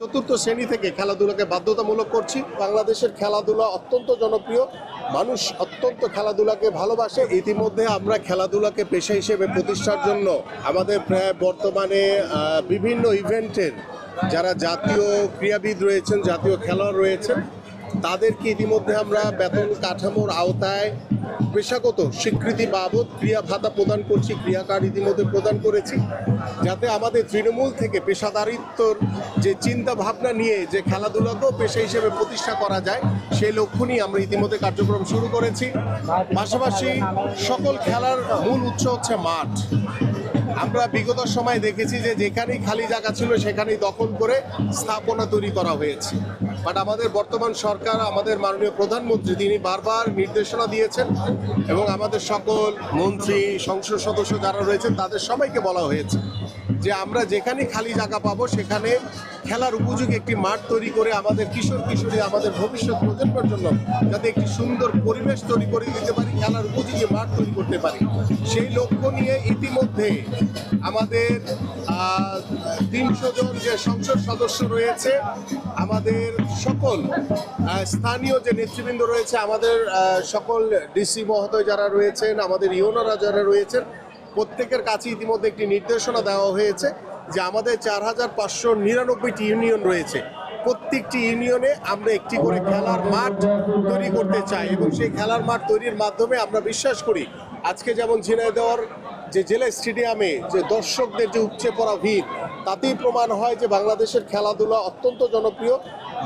চতুর্থ শ্রেণী থেকে খেলাধুলাকে বাধ্যতামূলক করছি। বাংলাদেশের খেলাধুলা অত্যন্ত জনপ্রিয়, মানুষ অত্যন্ত খেলাধুলাকে ভালোবাসে। ইতিমধ্যে আমরা খেলাধুলাকে পেশা হিসেবে প্রতিষ্ঠার জন্য আমাদের প্রায় বর্তমানে বিভিন্ন ইভেন্টের যারা জাতীয় ক্রীড়াবিদ রয়েছেন, জাতীয় খেলোয়াড় রয়েছেন, তাদেরকে ইতিমধ্যে আমরা বেতন কাঠামোর আওতায় পেশাগত স্বীকৃতি বাবদ ক্রিয়া ভাতা প্রদান করছি, ক্রিয়া কার্ড ইতিমধ্যে প্রদান করেছি, যাতে আমাদের তৃণমূল থেকে পেশাদারিত্বর যে চিন্তা ভাবনা নিয়ে যে খেলাধুলাকেও পেশা হিসেবে প্রতিষ্ঠা করা যায়, সেই লক্ষ্য নিয়ে আমরা ইতিমধ্যে কার্যক্রম শুরু করেছি। পাশাপাশি সকল খেলার মূল উৎস হচ্ছে মাঠ। আমরা বিগত সময় দেখেছি যে যেখানেই খালি জায়গা ছিল সেখানেই দখল করে স্থাপনা তৈরি করা হয়েছে। বাট আমাদের বর্তমান সরকার, আমাদের মাননীয় প্রধানমন্ত্রী, তিনি বারবার নির্দেশনা দিয়েছেন এবং আমাদের সকল মন্ত্রী, সংসদ সদস্য যারা রয়েছেন তাদের সবাইকে বলা হয়েছে যে আমরা যেখানে খালি জায়গা পাবো সেখানে খেলার উপযোগী একটি মাঠ তৈরি করে আমাদের কিশোর কিশোরী, আমাদের ভবিষ্যৎ প্রজন্মের জন্য যাতে একটি সুন্দর পরিবেশ তৈরি করে দিতে পারি, খেলার উপযোগী মাঠ তৈরি করতে পারি, সেই লক্ষ্য নিয়ে ইতিমধ্যে আমাদের 300 জন যে সংসদ সদস্য রয়েছে, আমাদের সকল স্থানীয় যে নেতৃবৃন্দ রয়েছে, আমাদের সকল ডিসি মহোদয় যারা রয়েছেন, আমাদের ইউনোরা যারা রয়েছেন, প্রত্যেকের কাছে ইতিমধ্যে একটি নির্দেশনা দেওয়া হয়েছে যে আমাদের 4599টি ইউনিয়ন রয়েছে, প্রত্যেকটি ইউনিয়নে আমরা একটি করে খেলার মাঠ তৈরি করতে চাই এবং সেই খেলার মাঠ তৈরির মাধ্যমে আমরা বিশ্বাস করি আজকে যেমন ঝিনাইদহের যে জেলা স্টেডিয়ামে যে দর্শকদের যে উপচে পড়া ভিড়, তাতেই প্রমাণ হয় যে বাংলাদেশের খেলাধুলা অত্যন্ত জনপ্রিয়,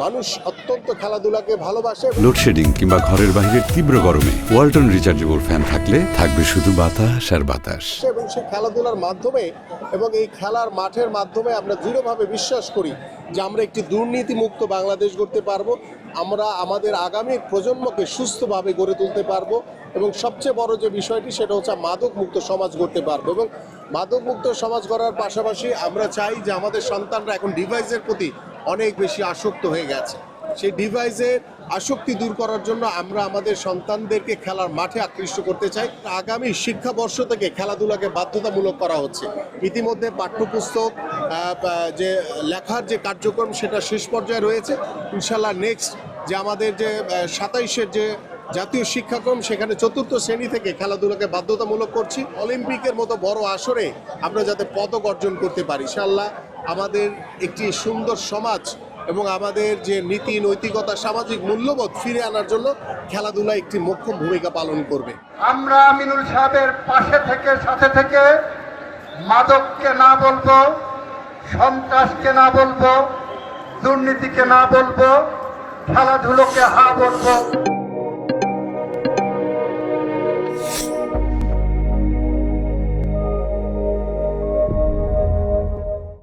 মানুষ অত্যন্ত খেলাধুলাকে ভালোবাসে। লোডশেডিং কিংবা ঘরের বাইরের তীব্র গরমে ওয়ালটন রিচার্জেবল ফ্যান থাকলে থাকবে শুধু বাতাস আর বাতাস। এবং সেই খেলাধুলার মাধ্যমে এবং এই খেলার মাঠের মাধ্যমে আমরা দৃঢ়ভাবে বিশ্বাস করি যে আমরা একটি দুর্নীতিমুক্ত বাংলাদেশ গড়তে পারবো, আমরা আমাদের আগামী প্রজন্মকে সুস্থভাবে গড়ে তুলতে পারবো এবং সবচেয়ে বড় যে বিষয়টি সেটা হচ্ছে মাদক মুক্ত সমাজ গড়তে পারবো। এবং মাদক মুক্ত সমাজ গড়ার পাশাপাশি আমরা চাই যে আমাদের সন্তানরা এখন ডিভাইসের প্রতি অনেক বেশি আসক্ত হয়ে গেছে, সেই ডিভাইসের আসক্তি দূর করার জন্য আমরা আমাদের সন্তানদেরকে খেলার মাঠে আকৃষ্ট করতে চাই। আগামী শিক্ষাবর্ষ থেকে খেলাধুলাকে বাধ্যতামূলক করা হচ্ছে। ইতিমধ্যে পাঠ্যপুস্তক যে লেখার যে কার্যক্রম সেটা শেষ পর্যায়ে রয়েছে। ইনশাল্লাহ নেক্সট যে আমাদের যে 27-এর যে জাতীয় শিক্ষাক্রম, সেখানে চতুর্থ শ্রেণী থেকে খেলাধুলাকে বাধ্যতামূলক করছি। অলিম্পিকের মতো বড় আসরে আমরা যাতে পদক অর্জন করতে পারি, ইনশাআল্লাহ আমাদের একটি সুন্দর সমাজ এবং আমাদের যে নীতি নৈতিকতা, সামাজিক মূল্যবোধ ফিরে আনার জন্য খেলাধুলা একটি মুখ্য ভূমিকা পালন করবে। আমরা আমিনুল সাহেবের পাশে থেকে, সাথে থেকে মাদককে না বলবো, সন্ত্রাসকে না বলবো, দুর্নীতিকে না বলবো, খেলাধুলোকে হা বলবো।